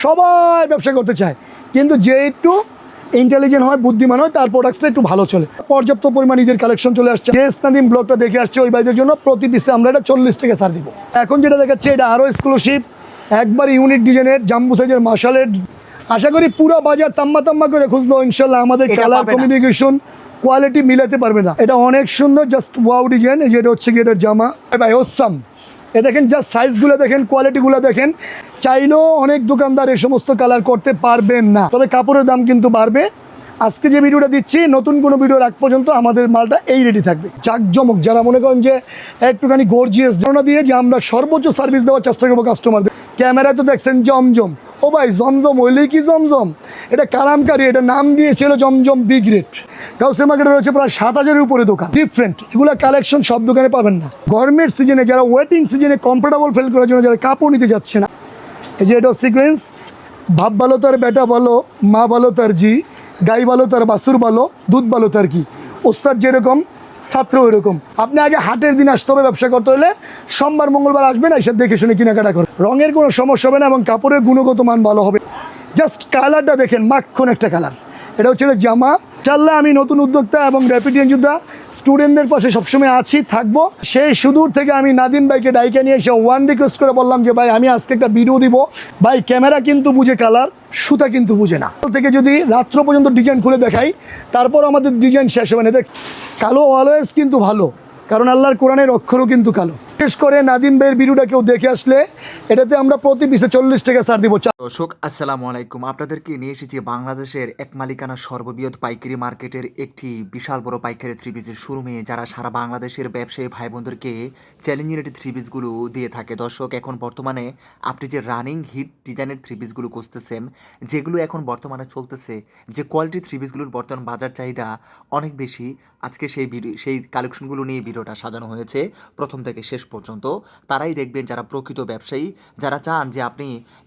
সবাই ব্যবসা করতে চায়, কিন্তু যে একটু ইন্টেলিজেন্ট হয়, বুদ্ধিমান হয়, তার প্রোডাক্টসটা একটু ভালো চলে। পর্যাপ্ত পরিমাণ ঈদের কালেকশন চলে আসছে। জেস নাদিম ব্লগটা দেখে আসছে ওই ভাইদের জন্য প্রতি পিসে আমরা এটা 40 টাকা ছাড় দিব। এখন যেটা দেখাচ্ছে এটা আরও এক্সক্লুসিভ, একবার ইউনিক ডিজাইনের জাম্বু সাইজের মাশালের। আশা করি পুরো বাজার তাম্মা করে খুঁজলো, ইনশাল্লাহ আমাদের কালার কমিউনিকেশন কোয়ালিটি মিলাতে পারবে না। এটা অনেক সুন্দর, জাস্ট ওয়াও ডিজাইন। এই যে এটা হচ্ছে গিয়ে এটার জামা, ভাই ওসাম। এ দেখেন, জাস্ট সাইজগুলো দেখেন, কোয়ালিটিগুলো দেখেন। চাইলেও অনেক দোকানদার এই সমস্ত কালার করতে পারবেন না, তবে কাপড়ের দাম কিন্তু বাড়বে। আজকে যে ভিডিওটা দিচ্ছি, নতুন কোনো ভিডিওর আগ পর্যন্ত আমাদের মালটা এই রেডি থাকবে। জাকজমক যারা মনে করেন যে একটুখানি গর্জিয়াস ধারণা দিয়ে যে আমরা সর্বোচ্চ সার্ভিস দেওয়ার চেষ্টা করবো কাস্টমারদের। ক্যামেরায় তো দেখছেন জমজম, ও ভাই জমজম হইলেই কি জমজম, এটা কালামকারি, এটা নাম দিয়েছিল জমজম বিগ রেট। গাউসিয়া মার্কেটে রয়েছে প্রায় 7000-এর উপরে দোকান, ডিফারেন্ট। এগুলো কালেকশন সব দোকানে পাবেন না। গরমের সিজনে যারা ওয়েটিং সিজনে কমফোর্টেবল ফিল করার জন্য যারা কাপড় নিতে যাচ্ছে না, এই যে এটা সিকোয়েন্স। ভাব ভালো তার বেটা ভালো, মা ভালো তার জি, গাই ভালো তার বাছুর ভালো, দুধ ভালো তার কি। ওস্তাদ যেরকম ছাত্র ওইরকম। আপনি আগে হাটের দিন আসতে হবে ব্যবসা করতে হলে, সোমবার মঙ্গলবার আসবেন, এসব দেখে শুনে কেনাকাটা করে। রঙের কোনো সমস্যা হবে না এবং কাপড়ের গুণগত মান ভালো হবে। জাস্ট কালারটা দেখেন, মাখন একটা কালার। এটা হচ্ছে জামা। ইনশাআল্লাহ আমি নতুন উদ্যোক্তা এবং র্যাপিডিয়ান যোদ্ধা স্টুডেন্টদের পাশে সবসময় আছি, থাকবো। সেই সুদূর থেকে আমি নাদিম ভাইকে ডাইকে নিয়ে এসে ওয়ান রিকোয়েস্ট করে বললাম যে ভাই আমি আজকে একটা ভিডিও দিব। ভাই ক্যামেরা কিন্তু বুঝে কালার, সুতা কিন্তু বুঝে না। থেকে যদি রাত্র পর্যন্ত ডিজাইন খুলে দেখাই, তারপর আমাদের ডিজাইন শেষ হবে না। দেখ, কালো অলওয়েজ কিন্তু ভালো, কারণ আল্লাহর কোরআনের অক্ষরও কিন্তু কালো। বিশেষ করে নাদিম ভাইয়ের ভিডিওটা কেউ দেখে আসলে এটাতে আমরা প্রতি পিসে 40 টাকা ছাড় দিব। দর্শক আসসালামু আলাইকুম, আপনাদেরকে নিয়ে এসেছি বাংলাদেশের এক মালিকানা সর্ববৃহৎ পাইকারি মার্কেটের একটি বিশাল বড় পাইকারি থ্রি পিসের শোরুমে, যারা সারা বাংলাদেশের ব্যবসায়ী ভাই বোনদেরকে চ্যালেঞ্জিং রেটে থ্রি পিসগুলো দিয়ে থাকে। দর্শক, এখন বর্তমানে আপনি যে রানিং হিট ডিজাইনের থ্রি পিসগুলো খুঁজতেছেন, যেগুলো এখন বর্তমানে চলতেছে, যে কোয়ালিটি থ্রি পিসগুলোর বর্তমান বাজার চাহিদা অনেক বেশি, আজকে সেই কালেকশনগুলো নিয়ে ভিডিওটা সাজানো হয়েছে প্রথম থেকে শেষ পর্যন্ত। তারাই দেখবেন যারা প্রকৃত ব্যবসায়ী, যারা চান যে আপনি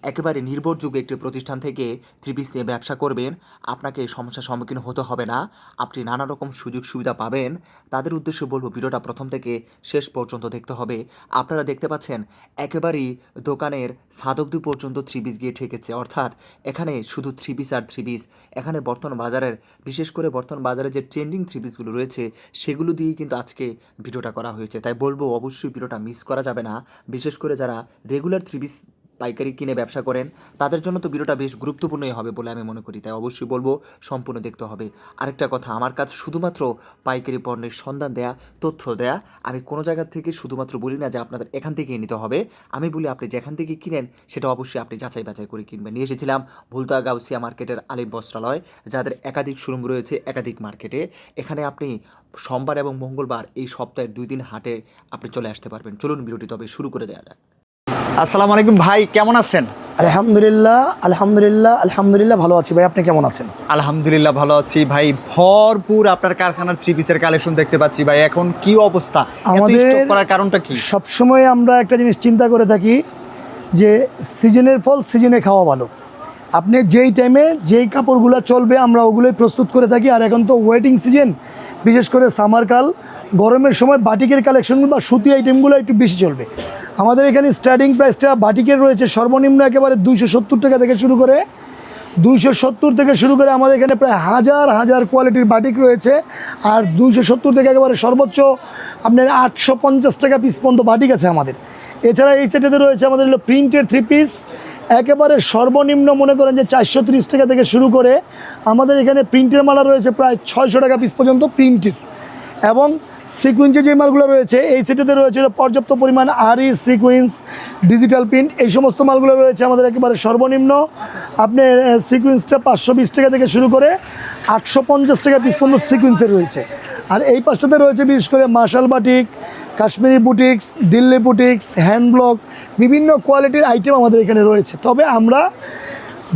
একেবারে নির্ভরযোগ্য একটি প্রতিষ্ঠান থেকে থ্রি পিস নিয়ে ব্যবসা করবেন, আপনাকে সমস্যার সম্মুখীন হতে হবে না, আপনি নানা রকম সুযোগ সুবিধা পাবেন। তাদের উদ্দেশ্যে বলবো ভিডিওটা প্রথম থেকে শেষ পর্যন্ত দেখতে হবে। আপনারা দেখতে পাচ্ছেন একেবারেই দোকানের ছাদ অবধি পর্যন্ত থ্রি পিস গিয়ে ঠেকেছে, অর্থাৎ এখানে শুধু থ্রি পিস আর থ্রি পিস। এখানে বর্তমান বাজারের, বিশেষ করে বর্তমান বাজারে যে ট্রেন্ডিং থ্রি পিসগুলো রয়েছে, সেগুলো দিয়েই কিন্তু আজকে ভিডিওটা করা হয়েছে। তাই বলবো অবশ্যই ভিডিওটা মিস করা যাবে না। বিশেষ করে যারা রেগুলার থ্রি পিস পাইকারি কিনে ব্যবসা করেন, তাদের জন্য তো ভিডিওটা বেশ গুরুত্বপূর্ণই হবে বলে আমি মনে করি। তাই অবশ্যই বলবো সম্পূর্ণ দেখতে হবে। আরেকটা কথা, আমার কাছে শুধুমাত্র পাইকারি পণ্যের সন্ধান দেয়া, তথ্য দেয়া। আমি কোনো জায়গা থেকে শুধুমাত্র বলি না যে আপনাদের এখান থেকেই নিতে হবে। আমি বলি আপনি যেখান থেকে কিনেন সেটা অবশ্যই আপনি যাচাই বাছাই করে কিনবেন। নিয়ে এসেছিলাম ভুলতা গাউসিয়া মার্কেটের আলিম বস্ত্রালয়, যাদের একাধিক শোরুম রয়েছে একাধিক মার্কেটে। এখানে আপনি সোমবার এবং মঙ্গলবার এই সপ্তাহের 2 দিন হাটে আপনি চলে আসতে পারবেন। চলুন ভিডিওটি তবে শুরু করে দেওয়া যাক। আসসালামু আলাইকুম ভাই, কেমন আছেন? আলহামদুলিল্লাহ ভালো আছি ভাই, আপনি কেমন আছেন? আলহামদুলিল্লাহ ভালো আছি ভাই। ভরপুর আপনার কারখানার থ্রি পিসের কালেকশন দেখতে পাচ্ছি ভাই। এখন কি অবস্থা, আমাদের স্টক করার কারণটা কি? সবসময় আমরা একটা জিনিস চিন্তা করে থাকি যে সিজনের ফল সিজনে খাওয়া ভালো। আপনি যেই টাইমে যেই কাপড়গুলো চলবে আমরা ওগুলোই প্রস্তুত করে থাকি। আর এখন তো ওয়েটিং সিজন, বিশেষ করে সামারকাল, গরমের সময় বাটিকের কালেকশনগুলো বা সুতি আইটেমগুলো একটু বেশি চলবে। আমাদের এখানে স্টার্টিং প্রাইসটা বাটিকের রয়েছে সর্বনিম্ন একেবারে 270 টাকা থেকে শুরু করে, 270 থেকে শুরু করে আমাদের এখানে প্রায় হাজার কোয়ালিটির বাটিক রয়েছে। আর 270 থেকে একেবারে সর্বোচ্চ আপনার 850 টাকা পিস পর্যন্ত বাটিক আছে আমাদের। এছাড়া এই সেটেতে রয়েছে আমাদের হলো প্রিন্টের থ্রি পিস, একেবারে সর্বনিম্ন মনে করেন যে 430 টাকা থেকে শুরু করে আমাদের এখানে প্রিন্টের মালা রয়েছে প্রায় 600 টাকা পিস পর্যন্ত প্রিন্টের। এবং সিকুয়েন্সের যে মালগুলো রয়েছে এই সেটেতে রয়েছে পর্যাপ্ত পরিমাণ আরি, সিকুয়েন্স, ডিজিটাল প্রিন্ট, এই সমস্ত মালগুলো রয়েছে আমাদের একেবারে সর্বনিম্ন। আপনার সিকুয়েন্সটা 520 টাকা থেকে শুরু করে 850 টাকা পিস পর্যন্ত সিকুয়েন্সের রয়েছে। আর এই পাশটাতে রয়েছে বিশেষ করে মার্শাল batik, Kashmiri boutiques, Delhi boutiques, hand block, বিভিন্ন কোয়ালিটির আইটেম আমাদের এখানে রয়েছে। তবে আমরা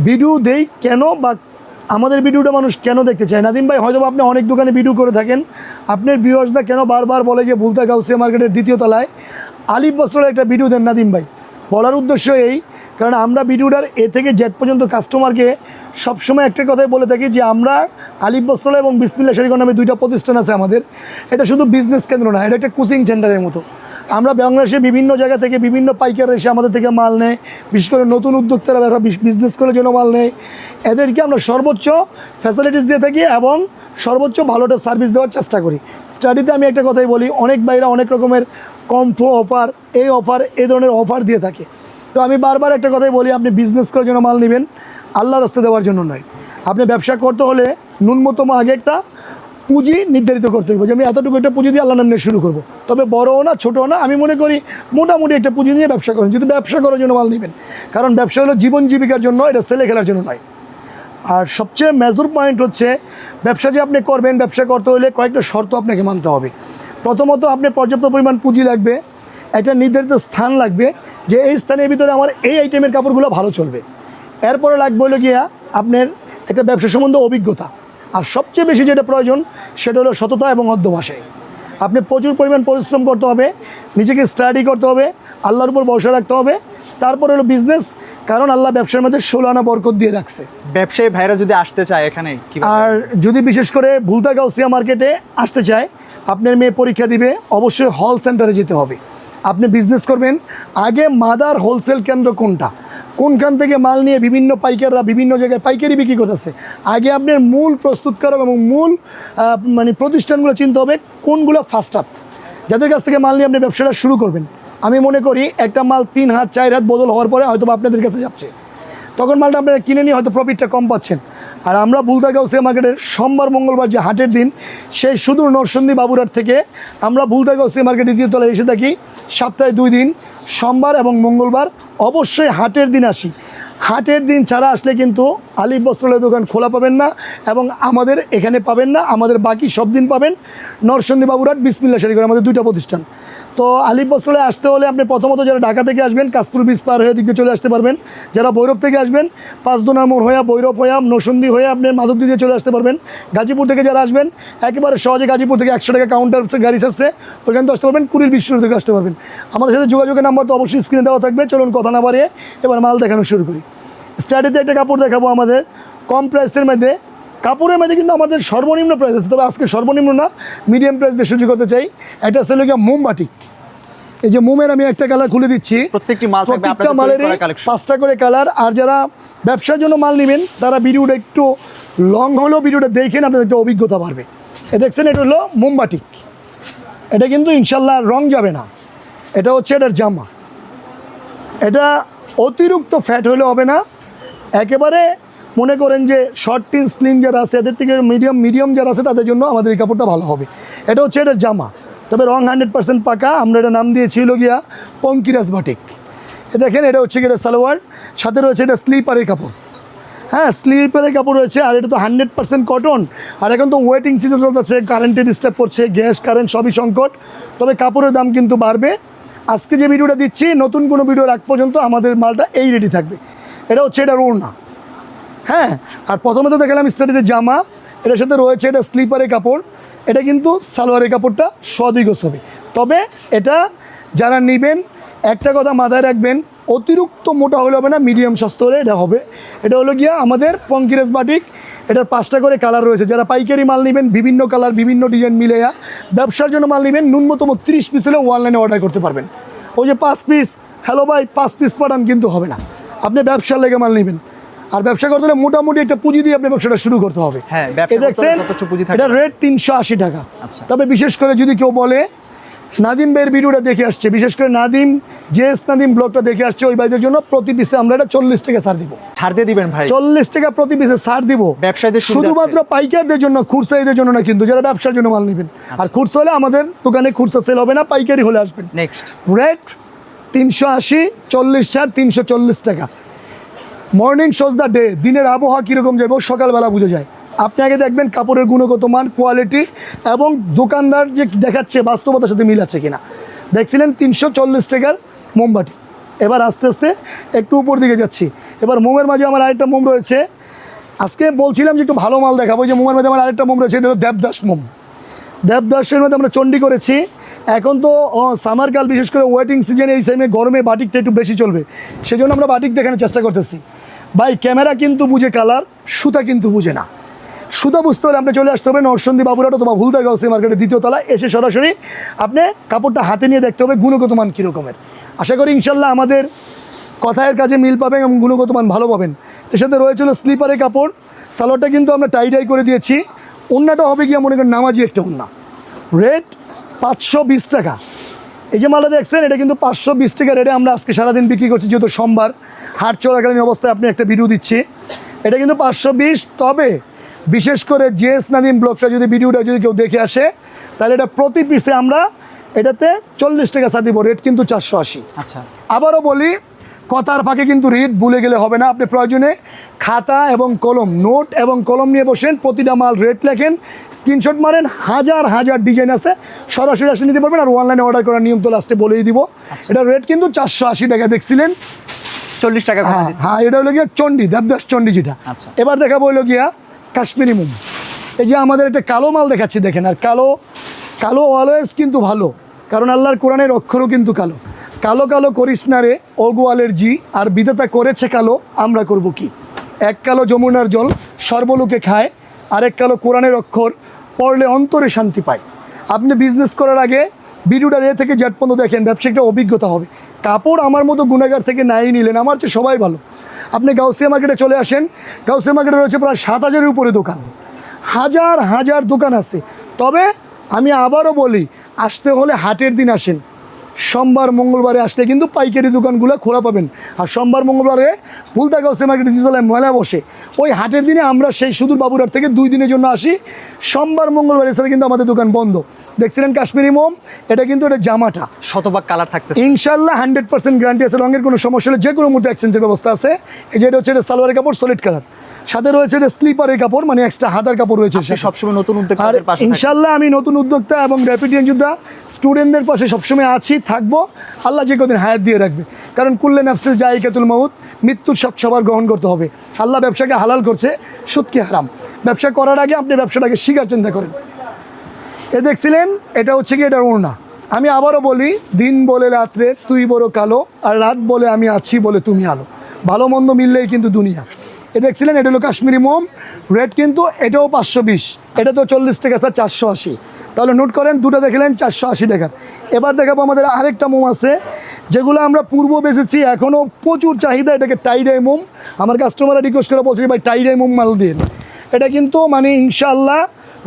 ভিডিও দেই কেন, বা আমাদের ভিডিওটা মানুষ কেন দেখতে চায়? নাদিম ভাই, হয়তো আপনি অনেক দোকানে ভিডিও করে থাকেন, আপনার ভিউয়ার্সরা কেন বারবার বলে যে ভুলতা গাউসিয়া মার্কেটের 2য় তলায় আলিফ বস্ত্রালয়ে একটা ভিডিও দেন নাদিম ভাই? বলার উদ্দেশ্য এই, কারণ আমরা ভিডিওটার এ থেকে জেড পর্যন্ত কাস্টমারকে সবসময় একটা কথাই বলে থাকি যে আমরা আলিফ বস্ত্রালয় এবং বিসমিল্লাহ শাড়িঘর নামে 2টা প্রতিষ্ঠান আছে আমাদের। এটা শুধু বিজনেস কেন্দ্র না, এটা একটা কোচিং সেন্টারের মতো। আমরা বাংলাদেশে বিভিন্ন জায়গা থেকে বিভিন্ন পাইকার এসে আমাদের থেকে মাল নেয়, বিশেষ করে নতুন উদ্যোক্তারা যারা বিজনেস করার জন্য মাল নেয়, এদেরকে আমরা সর্বোচ্চ ফ্যাসিলিটিস দিয়ে থাকি এবং সর্বোচ্চ ভালোটা সার্ভিস দেওয়ার চেষ্টা করি। স্টাডিতে আমি একটা কথাই বলি, অনেক বাইরে অনেক রকমের কম্ফো অফার, এই ধরনের অফার দিয়ে থাকে। তো আমি বারবার একটা কথাই বলি, আপনি বিজনেস করার জন্য মাল নেবেন, আল্লাহর রাস্তায় দেওয়ার জন্য নয়। আপনি ব্যবসা করতে হলে ন্যূনতম আগে একটা পুঁজি নির্ধারিত করতে হবে যে আমি এতটুকু একটা পুঁজি দিয়ে আল্লাহর নাম নিয়ে শুরু করবো। তবে বড়ও না ছোটও না, আমি মনে করি মোটামুটি একটা পুঁজি নিয়ে ব্যবসা করেন, যদি ব্যবসা করার জন্য মাল নেবেন। কারণ ব্যবসা হলো জীবন জীবিকার জন্য, এটা ছেলে খেলার জন্য নয়। আর সবচেয়ে মেজর পয়েন্ট হচ্ছে, ব্যবসা যে আপনি করবেন, ব্যবসা করতে হলে কয়েকটা শর্ত আপনাকে মানতে হবে। প্রথমত আপনার পর্যাপ্ত পরিমাণ পুঁজি লাগবে, একটা নির্ধারিত স্থান লাগবে যে এই স্থানের ভিতরে আমার এই আইটেমের কাপড়গুলো ভালো চলবে। এরপরে লাগবে হলো গিয়া আপনার একটা ব্যবসা সম্বন্ধে অভিজ্ঞতা। আর সবচেয়ে বেশি যেটা প্রয়োজন সেটা হলো সততা এবং অধ্যবসায়। আপনি প্রচুর পরিমাণ পরিশ্রম করতে হবে, নিজেকে স্টাডি করতে হবে, আল্লাহর উপর ভরসা রাখতে হবে, তারপর হলো বিজনেস। কারণ আল্লাহ ব্যবসার মধ্যে 16 আনা বরকত দিয়ে রাখছে। ব্যবসায়ী ভাইরা যদি আসতে চায় এখানে আর যদি বিশেষ করে ভুলতা গাউসিয়া মার্কেটে আসতে চায়, আপনার মেয়ে পরীক্ষা দিবে, অবশ্যই হল সেন্টারে যেতে হবে। আপনি বিজনেস করবেন, আগে মাদার হোলসেল কেন্দ্র কোনখান থেকে মাল নিয়ে বিভিন্ন পাইকাররা বিভিন্ন জায়গায় পাইকারি বিক্রি করতেছে, আগে আপনার মূল প্রস্তুতকারক এবং মূল প্রতিষ্ঠানগুলো চিনতে হবে কোনগুলো ফার্স্ট আপ, যাদের কাছ থেকে মাল নিয়ে আপনি ব্যবসাটা শুরু করবেন। আমি মনে করি একটা মাল 3 হাত 4 হাত বদল হওয়ার পরে হয়তো আপনাদের কাছে যাচ্ছে, তখন মালটা আপনারা কিনে নিয়ে হয়তো প্রফিটটা কম পাচ্ছেন। আর আমরা ভুলতা গাউসিয়া মার্কেটের সোমবার মঙ্গলবার যে হাটের দিন, সেই সুদূর নরসিংদী বাবুরহাট থেকে আমরা ভুলতা গাউসিয়া মার্কেট দ্বিতীয় তলায় এসে থাকি সপ্তাহে 2 দিন, সোমবার এবং মঙ্গলবার। অবশ্যই হাটের দিন আসি, হাটের দিন ছাড়া আসলে কিন্তু আলিফ বস্ত্রালয় দোকান খোলা পাবেন না এবং আমাদের এখানে পাবেন না। আমাদের বাকি সব দিন পাবেন নরসিংদী বাবুরহাট বিসমিল্লাহ শাড়ি ঘর, আমাদের 2টা প্রতিষ্ঠান। তো আলিফ বস্ত্রালয়ে আসতে হলে আপনি প্রথমত যারা ঢাকা থেকে আসবেন, কাশপুর ব্রিজ পার হয়ে দিক দিয়ে চলে আসতে পারবেন। যারা ভৈরব থেকে আসবেন, 5 দোনার মোড় হয়ে ভৈরব হয়ে নরসিংদী হয়ে আপনি মাধবদী দিয়ে চলে আসতে পারবেন। গাজীপুর থেকে যারা আসবেন, একেবারে সহজে গাজীপুর থেকে 100 টাকা কাউন্টার গাড়ি ছাড়ছে, ওইখানে তো আসতে পারবেন। কুড়িল বিশ্ব থেকে আসতে পারবেন। আমাদের সাথে যোগাযোগের নাম্বার তো অবশ্যই স্ক্রিনে দেওয়া থাকবে। চলুন কথা না বাড়িয়ে এবার মাল দেখানো শুরু করি। স্টাডিতে একটা কাপড় দেখাবো আমাদের কম প্রাইসের মধ্যে। কাপড়ের মধ্যে কিন্তু আমাদের সর্বনিম্ন প্রাইস আছে, তবে আজকে সর্বনিম্ন না, মিডিয়াম প্রাইস দিয়ে শুরু করতে চাই। এটা হচ্ছে গিয়ে মোম বাটিক। এই যে মোমের আমি একটা কালার খুলে দিচ্ছি, প্রত্যেকটা মালেরই 5টা করে কালার। আর যারা ব্যবসার জন্য মাল নেবেন তারা ভিডিওটা একটু লং হলেও ভিডিওটা দেখেন, আপনাদের একটা অভিজ্ঞতা বাড়বে। দেখছেন, এটা হলো মোম বাটিক। এটা কিন্তু ইনশাল্লাহ রং যাবে না। এটা হচ্ছে এটার জামা। এটা অতিরিক্ত ফ্যাট হলে হবে না, একেবারে মনে করেন যে শর্ট টিন স্লিম যারা আছে এদের থেকে মিডিয়াম যারা আছে তাদের জন্য আমাদের এই কাপড়টা ভালো হবে। এটা হচ্ছে এটার জামা, তবে রং 100% পাকা। আমরা এটা নাম দিয়েছি হলো গিয়া পঙ্কিরাজ বাটিক। দেখেন, এটা হচ্ছে এটা সালোয়ার, সাথে রয়েছে এটা স্লিপারের কাপড়। হ্যাঁ, স্লিপারের কাপড় রয়েছে। আর এটা তো 100% কটন। আর এখন তো ওয়েটিং সিজন চলতেছে, কারেন্টে ডিস্টার্ব করছে, গ্যাস কারেন্ট সবই সংকট, তবে কাপড়ের দাম কিন্তু বাড়বে। আজকে যে ভিডিওটা দিচ্ছি, নতুন কোনো ভিডিও রাখ পর্যন্ত আমাদের মালটা এই রেডি থাকবে। এটা হচ্ছে এটা ওড়না। হ্যাঁ, আর প্রথমে তো দেখালাম স্টাডিতে জামা, এটার সাথে রয়েছে এটা স্লিপারের কাপড়। এটা কিন্তু সালোয়ারের কাপড়টা সদিগজ হবে। তবে এটা যারা নেবেন, একটা কথা মাথায় রাখবেন, অতিরিক্ত মোটা হলে হবে না, মিডিয়াম স্বাস্থ্য হলে এটা হবে। এটা হলো গিয়া আমাদের পঙ্কিরাজ বাটিক। এটার 5টা করে কালার রয়েছে। যারা পাইকারি মাল নেবেন, বিভিন্ন কালার বিভিন্ন ডিজাইন মিলেয়া ব্যবসার জন্য মাল নেবেন, ন্যূনতম 30 পিস হলে অনলাইনে অর্ডার করতে পারবেন। ওই যে 5 পিস, হ্যালো ভাই 5 পিস পাঠান, কিন্তু হবে না। আপনি ব্যবসার লেগে মাল নেবেন, আর ব্যবসা করতে হলে মোটামুটি একটা পুঁজি দিয়ে আপনি ব্যবসাটা শুরু করতে হবে। দেখছেন, এটা রেট 380 টাকা। তবে বিশেষ করে যদি কেউ বলে নাদিম ভাইয়ের ভিডিওটা দেখে আসছে, বিশেষ করে নাদিম নাদিম ব্লগটা দেখে আসছে, ওই ভাইদের জন্য প্রতি পিসে আমরা এটা 40 টাকা ছাড় দিব। ছাড় দিয়ে দিবেন ভাই, 40 টাকা প্রতি পিসে ছাড় দিব ব্যবসায়ীদের, শুধুমাত্র পাইকারদের জন্য, খুচরাদের জন্য না, কিন্তু যারা ব্যবসার জন্য মাল নেবেন। আর খুচরা হলে আমাদের দোকানে খুচরা সেল হবে না, পাইকারি হলে আসবেন। নেক্সট রেট 380, 40 ছাড় 340 টাকা। মর্নিং শোজ দ্য ডে, দিনের আবহাওয়া কীরকম যাবে সকালবেলা বুঝে যায়। আপনি আগে দেখবেন কাপড়ের গুণগত মান, কোয়ালিটি এবং দোকানদার যে দেখাচ্ছে বাস্তবতার সাথে মিল আছে কিনা। দেখছিলেন 340 টাকার মোমবাটি। এবার আস্তে আস্তে একটু উপর দিকে যাচ্ছি। এবার মোমের মাঝে আমার আরেকটা মোম রয়েছে। আজকে বলছিলাম যে একটু ভালো মাল দেখাবো। যে মোমের মাঝে আমার আরেকটা মোম রয়েছে, এটা হলো দেবদাস মোম। দেবদাসের মধ্যে আমরা চণ্ডী করেছি। এখন তো সামারকাল, বিশেষ করে ওয়েটিং সিজনে এই টাইমে গরমে বাটিকটা একটু বেশি চলবে, সেই জন্য আমরা বাটিক দেখানোর চেষ্টা করতেছি। ভাই ক্যামেরা কিন্তু বুঝে কালার, সুতা কিন্তু বুঝে না। সুতা বুঝতে হলে আপনি চলে আসতে হবে নরসন্দী বাবুরহাট অথবা ভুলদা গাউসি মার্কেটের 2য় তলা, এসে সরাসরি আপনি কাপড়টা হাতে নিয়ে দেখতে হবে গুণগত মান কীরকমের। আশা করি ইনশাল্লাহ আমাদের কথায়ের কাজে মিল পাবেন এবং গুণগত মান ভালো পাবেন। এর সাথে রয়েছিল স্লিপারের কাপড়, সালোয়ারটা কিন্তু আমরা টাই করে দিয়েছি। ওন্নাটা হবে গিয়ে মনে করেন নামাজি একটা ওন্না, রেট 520 টাকা। এই যে মালটা দেখছেন এটা কিন্তু 520 টাকা রেটে আমরা আজকে সারাদিন বিক্রি করছি, যেহেতু সোমবার হাট চলাকালীন অবস্থায় আপনি একটা ভিডিও দিচ্ছি। এটা কিন্তু 520, তবে বিশেষ করে জেএস নাদিম ব্লগটা যদি ভিডিওটা যদি কেউ দেখে আসে তাহলে এটা প্রতি পিসে আমরা এটাতে 40 টাকা ছাড় দিব, রেট কিন্তু 480। আচ্ছা, আবারও বলি, কথার ফাঁকে কিন্তু রেট ভুলে গেলে হবে না। আপনি প্রয়োজনে খাতা এবং কলম, নোট এবং কলম নিয়ে বসেন, প্রতিটা মাল রেট লেখেন, স্ক্রিনশট মারেন, হাজার হাজার ডিজাইন আছে, সরাসরি আসলে নিতে পারবেন। আর অনলাইনে অর্ডার করার নিয়ম তো লাস্টে বলেই দিব। এটা রেট কিন্তু 480 টাকা, দেখছিলেন 40 টাকা করে হ্যাঁ দিচ্ছি। হ্যাঁ, এটা হলো গিয়া চণ্ডী, দেবদাস চণ্ডী যেটা। আচ্ছা। এবার দেখাবো হলো গিয়া কাশ্মীরি মোম। এই যে আমাদের একটা কালো মাল দেখাচ্ছি, দেখেন। আর কালো কালো অলওয়েজ কিন্তু ভালো, কারণ আল্লাহর কোরআনের অক্ষরও কিন্তু কালো। কালো কালো করিস না রে ও গোয়ালের জি, আর বিধাতা করেছে কালো, আমরা করব কি। এক কালো যমুনার জল সর্বলোকে খায়, আরেক কালো কোরআনের অক্ষর পড়লে অন্তরে শান্তি পায়। আপনি বিজনেস করার আগে ভিডিওটা এ থেকে জেড পর্যন্ত দেখেন, ব্যবসায়িকটা অভিজ্ঞতা হবে। কাপড় আমার মতো গুণাগার থেকে নাই নিলেন, আমার চেয়ে সবাই ভালো। আপনি গাউসিয়া মার্কেটে চলে আসেন, গাউসিয়া মার্কেটে রয়েছে প্রায় 7,000-এর উপরে দোকান, হাজার হাজার দোকান আছে। তবে আমি আবারও বলি, আসতে হলে হাটের দিন আসেন। সোমবার মঙ্গলবারে আসলে কিন্তু পাইকারি দোকানগুলো খোলা পাবেন। আর সোমবার মঙ্গলবারে ভুলদা গাউসিয়া মার্কেটে 2 তলায় মেলা বসে, ওই হাটের দিনে আমরা সেই সুদূর বাবুরহাট থেকে 2 দিনের জন্য আসি। সোমবার মঙ্গলবার এছাড়া কিন্তু আমাদের দোকান বন্ধ। দেখছিলেন কাশ্মীরি মোম, এটা কিন্তু এটা জামাটা শতভাগ কালার থাকতেছে ইনশাল্লাহ 100% গ্যারান্টি আছে। রঙের কোনো সমস্যা হলে যে কোনো মুহূর্তে এক্সচেঞ্জের ব্যবস্থা আছে। এই যে এটা হচ্ছে এটা সালোয়ারের কাপড় সলিড কালার, সাথে রয়েছে এটা স্লিপারের কাপড়, মানে এক্সট্রা হাতার কাপড় রয়েছে। আপনি সবসময় নতুন আর উদ্যোক্তাদের পাশে থাকেন। ইনশাল্লাহ আমি নতুন উদ্যোক্তা এবং র্যাপিড যোদ্ধা স্টুডেন্টদের পাশে সবসময় আছি, থাকবো। আল্লাহ যে কদিন হায়াত দিয়ে রাখবে, কারণ কুল্লে নাফসিল জায়গাতুল মাউত, মৃত্যুর স্বাদ সবার গ্রহণ করতে হবে। আল্লাহ ব্যবসাকে হালাল করছে, সুদকে হারাম। ব্যবসা করার আগে আপনি ব্যবসাটাকে শিকার চিন্তা করেন। এ দেখছিলেন এটা হচ্ছে কি এটার ওড়না। আমি আবারও বলি, দিন বলে রাত্রে তুই বড় কালো, আর রাত বলে আমি আছি বলে তুমি আলো। ভালো মন্দ মিললেই কিন্তু দুনিয়া। এ দেখছিলেন এটা হলো কাশ্মীরি মোম, রেট কিন্তু এটাও 520, এটা তো 40 টাকা স্যার 480। তাহলে নোট করেন, দুটো দেখলেন 480 টাকার। এবার দেখাবো আমাদের আরেকটা মোম আছে, যেগুলো আমরা পূর্ব বেচেছি, এখনও প্রচুর চাহিদা। এটাকে টাইডাই মোম। আমার কাস্টমাররা রিকোয়েস্ট করে বলছে ভাই টাইডাই মোম মাল দিন। এটা কিন্তু মানে ইনশাআল্লাহ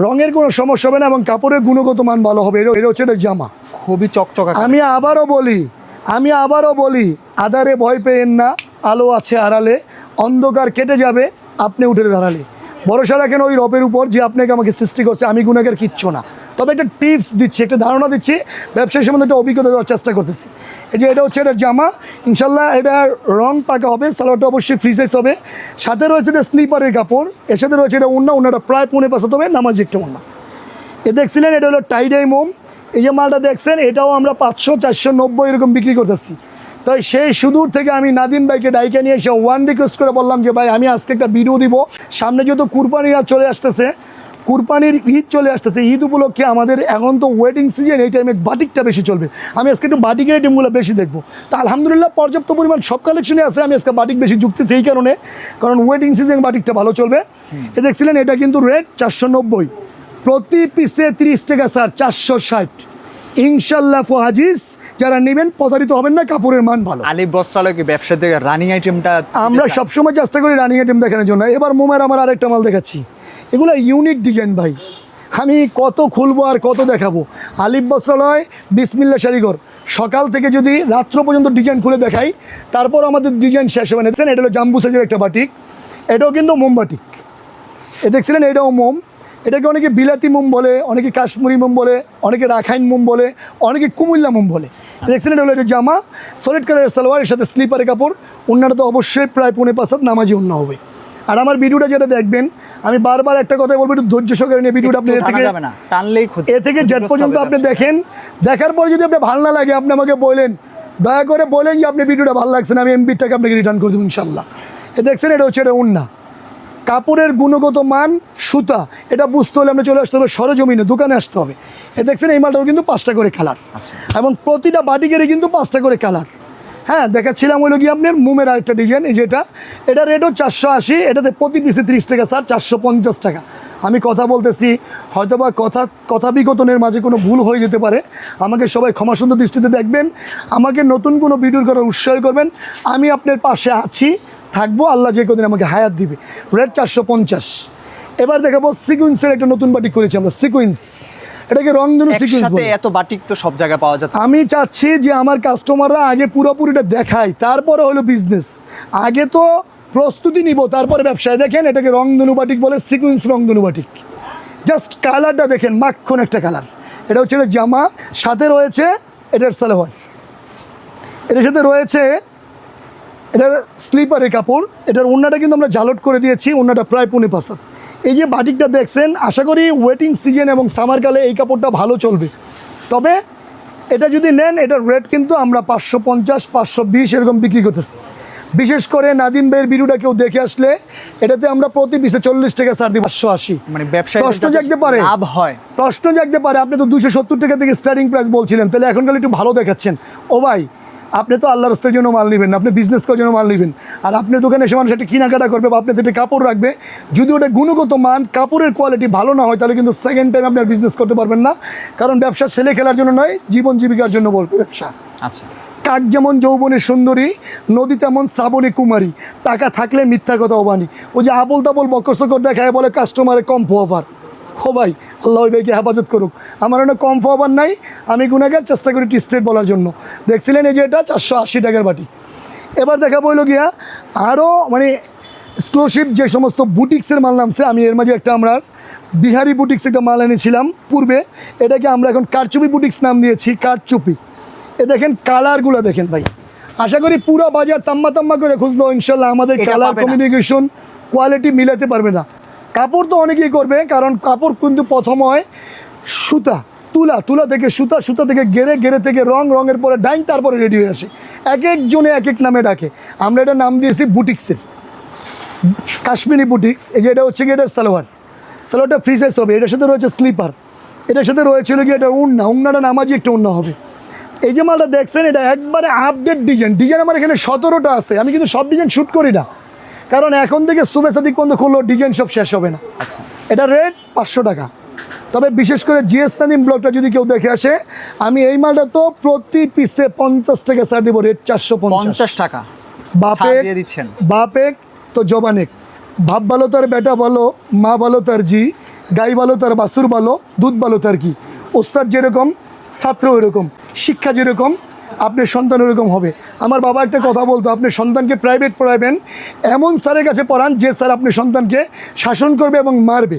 রঙের কোনো সমস্যা হবে না এবং কাপড়ের গুণগত মান ভালো হবে। এটা হচ্ছে এটা জামা, খুবই চকচকা। আমি আবারও বলি আধারে ভয় পেয়েন না, আলো আছে আড়ালে, অন্ধকার কেটে যাবে আপনি উঠে দাঁড়ালে। ভরসা রাখেন ওই রবের উপর যে আপনাকে আমাকে সৃষ্টি করছে, আমি গুণাগার কিচ্ছু না। তবে একটা টিপস দিচ্ছি, একটা ধারণা দিচ্ছি, ব্যবসায়ী সম্বন্ধে একটা অভিজ্ঞতা দেওয়ার চেষ্টা করতেছি। এই যে এটা হচ্ছে এটার জামা, ইনশাল্লাহ এটা রং পাকা হবে, সালোয়ারটা অবশ্যই ফ্রি সাইজ হবে। সাথে রয়েছে এটা স্লিপারের কাপড়, এর সাথে রয়েছে এটা ওড়নাটা প্রায় 5.5 হবে, নামাজি একটা ওড়না। এ দেখছিলেন এটা হলো টাইডাই মোম। এই যে মালটা দেখছেন এটাও আমরা 500, 490 এরকম বিক্রি করতেছি। তো সেই সুদূর থেকে আমি নাদিম ভাইকে ডাইকে নিয়ে এসে রিকোয়েস্ট করে বললাম যে ভাই আমি আজকে একটা ভিডিও দিব, সামনে যেহেতু কুরবানির ঈদ চলে আসতেছে, কুরবানির ঈদ চলে আসতেছে, ঈদ উপলক্ষে আমাদের এখন তো ওয়েডিং সিজন, এই টাইমে বাটিকটা বেশি চলবে। আমি আজকে একটু বাটিকের আইটেমগুলো বেশি দেখবো। তা আলহামদুলিল্লাহ পর্যাপ্ত পরিমাণ সব কালেকশনে আছে, আমি আজকে বাটিক বেশি যুক্তি এই কারণে, কারণ ওয়েডিং সিজন বাটিকটা ভালো চলবে। এ দেখছিলেন এটা কিন্তু রেট 490, প্রতি পিসে 30 টাকা স্যার 460। ইনশাল্লাহ ফহাজিজ, যারা নেবেন প্রতারিত হবেন না, কাপড়ের মান ভালো। আলিফ বস্ত্রালয় কি ব্যবসা থেকে রানিং আইটেমটা আমরা সবসময় চেষ্টা করি রানিং আইটেম দেখানোর জন্য। এবার মোমের আমার আরেকটা মাল দেখাচ্ছি, এগুলো ইউনিক ডিজাইন ভাই, আমি কত খুলবো আর কত দেখাবো। আলিফ বস্ত্রালয়, বিসমিল্লাহ শাড়িঘর, সকাল থেকে যদি রাত্র পর্যন্ত ডিজাইন খুলে দেখাই, তারপর আমাদের ডিজাইন শেষ হবে না। দেখছেন এটা হলো জাম্বু সাইজের একটা বাটিক, এটাও কিন্তু মোম বাটিক। এ দেখছিলেন এটাও মোম, এটাকে অনেকে বিলাতি মোম বলে, অনেকে কাশ্মীরি মোম বলে, অনেকে রাখাইন মোম বলে, অনেকে কুমিল্লা মোম বলে। দেখছেন এটা হলো এটা জামা, সলিড কালারের সালোয়ার, এর সাথে স্লিপারের কাপড়। ওড়নাটা তো অবশ্যই প্রায় 5.5 নামাজি ওড়না হবে। আর আমার ভিডিওটা যেটা দেখবেন, আমি বারবার একটা কথাই বলবো, একটু ধৈর্য সহকারে নিয়ে ভিডিওটা আপনি এ থেকে জেড পর্যন্ত আপনি দেখেন। দেখার পরে যদি আপনার ভালো না লাগে, আপনি আমাকে বলেন, দয়া করে বলেন যে আপনি ভিডিওটা ভালো লাগছে না, আমি এমবির টাকা আপনাকে রিটার্ন করে দেবো ইনশাল্লাহ। এ দেখছেন এটা হচ্ছে এটা ওড়না, কাপড়ের গুণগত মান, সুতা, এটা বুঝতে হলে আমরা চলে আসতে হবে সরজমিনে, দোকানে আসতে হবে। এ দেখছেন এই মালটাও কিন্তু 5টা করে কালার, এবং প্রতিটা বাটিকেরই কিন্তু 5টা করে কালার। হ্যাঁ দেখাচ্ছিলাম হলো কি আপনার মোমের আরেকটা ডিজাইন, এই যেটা, এটা রেটও 480, এটাতে প্রতি পিসে 30 টাকা স্যার, 450 টাকা। আমি কথা বলতেছি হয়তোবা কথা বিকথনের মাঝে কোনো ভুল হয়ে যেতে পারে, আমাকে সবাই ক্ষমা সুন্দর দৃষ্টিতে দেখবেন, আমাকে নতুন কোনো ভিডিও করার উৎসাহ করবেন, আমি আপনার পাশে আছি, থাকবো, আল্লাহ যে কদিন আমাকে হায়াত দিবে। রেট 450। এবার দেখাবো সিকুয়েন্সের একটা নতুন বাটিক করেছি আমরা, সিকুয়েন্স, এটাকে রংধনু সিকুয়েন্স একসাথে বলে। এত বাটিক তো সব জায়গায় পাওয়া যাচ্ছে। আমি চাচ্ছি যে আমার কাস্টমাররা আগে পুরোপুরিটা দেখায়, তারপরে হলো বিজনেস। আগে তো প্রস্তুতি নিব, তারপরে ব্যবসায়। দেখেন এটাকে রংধনু বাটিক বলে, সিকুয়েন্স রংধনু বাটিক। জাস্ট কালারটা দেখেন, মাখন একটা কালার। এটা হচ্ছে এটা জামা, সাথে রয়েছে এটার সালোয়ার, এটার সাথে রয়েছে এটার স্লিপারের কাপড়। এটার ওড়নাটা কিন্তু আমরা জালট করে দিয়েছি, ওড়নাটা প্রায় 5.5 হাত। এই যে বাটিকটা দেখছেন, আশা করি ওয়েটিং সিজন এবং সামারকালে এই কাপড়টা ভালো চলবে। তবে এটা যদি নেন, এটার রেট কিন্তু আমরা 550, 520 এরকম বিক্রি করতেছি। বিশেষ করে নাদিম ভাইয়ের ভিডিওটা কেউ দেখে আসলে এটাতে আমরা প্রতি পিসে 40 টাকা ছাড় দিই, 580। মানে ব্যবসায় প্রশ্ন জাগতে পারে, লাভ হয়। প্রশ্ন জাগতে পারে, আপনি তো 270 টাকা থেকে স্টার্টিং প্রাইস বলছিলেন, তাহলে এখনকার একটু ভালো দেখাচ্ছেন। ও ভাই, আপনি তো আল্লাহর রাস্তার জন্য মাল নেবেন না, আপনি বিজনেস করার জন্য মাল নেবেন। আর আপনার দোকানে এসে মানুষ একটা কেনাকাটা করবে বা আপনার একটা কাপড় রাখবে, যদি ওটা গুণগত মান, কাপড়ের কোয়ালিটি ভালো না হয়, তাহলে কিন্তু সেকেন্ড টাইম আপনার বিজনেস করতে পারবেন না। কারণ ব্যবসা ছেলে খেলার জন্য নয়, জীবন জীবিকার জন্য বলবে ব্যবসা। আচ্ছা, কাক যেমন যৌবনের সুন্দরী, নদী তেমন শ্রাবণী কুমারী, টাকা থাকলে মিথ্যা কথা অবানি। ও যে আবল তাবল বকর দেখায় বলে কাস্টমারে কম অফার। ও ভাই, আল্লাহ ওই ভাইকে হেফাজত করুক, আমার অনেক কম অফার নাই, আমি গুণাগার, চেষ্টা করি টিস্টেড বলার জন্য। দেখছিলেন এই যে এটা 480 টাকার বাটি। এবার দেখা বইল গিয়া আরও মানে এক্সক্লুসিভ যে সমস্ত বুটিক্সের মাল নামছে। আমি এর মাঝে একটা আমরা বিহারি বুটিক্স একটা মাল এনেছিলাম পূর্বে, এটাকে আমরা এখন কারচুপি বুটিক্স নাম দিয়েছি, কারচুপি। এ দেখেন কালারগুলো দেখেন ভাই, আশা করি পুরো বাজার তাম্মা করে খুঁজলো ইনশাল্লাহ আমাদের এটা কালার পাবে না। কমিউনিকেশন কোয়ালিটি মিলাতে পারবে না। কাপড় তো অনেকেই করবে, কারণ কাপড় কিন্তু প্রথম হয় সুতা, তুলা থেকে সুতা থেকে গেরে থেকে রঙের পরে ডাইং, তারপরে রেডি হয়ে আসে। এক একজনে এক এক নামে ডাকে, আমরা এটা নাম দিয়েছি বুটিক্সের, কাশ্মীরি বুটিক্স। এই যে এটা হচ্ছে কি, এটার সালোয়ারটা ফ্রি সাইজ হবে, এটার সাথে রয়েছে স্লিপার, এটার সাথে রয়েছিল কি এটা উন্নাটা নামাজি একটা উন্না হবে। এই যে মালটা দেখছেন, এটা একবারে আপডেট ডিজাইন আমার এখানে 17টা আছে। আমি কিন্তু সব ডিজাইন শ্যুট করি না, কারণ এখন থেকে সুবেসাদিক পর্যন্ত খুললেও ডিজাইন সব শেষ হবে না। আচ্ছা, এটা রেট 500 টাকা। তবে বিশেষ করে জিএস নাদিম ব্লগটা যদি কেউ দেখে আসে, আমি এই মালটা তো প্রতি পিসে 50 টাকা ছাড় দেবো, রেট 450 টাকা বাপে ছাড় দিয়ে দিচ্ছেন। বাপেক তো জবানেক, বাপ ভালো তার বেটা ভালো, মা ভালো তার জি, গাই ভালো তার বাছুর ভালো, দুধ ভালো তার কি। ওস্তাদ যেরকম, ছাত্র ওইরকম, শিক্ষা যেরকম, আপনার সন্তান ওরকম হবে। আমার বাবা একটা কথা বলতো, আপনার সন্তানকে প্রাইভেট পড়াবেন, এমন স্যারের কাছে পড়ান যে স্যার আপনার সন্তানকে শাসন করবে এবং মারবে,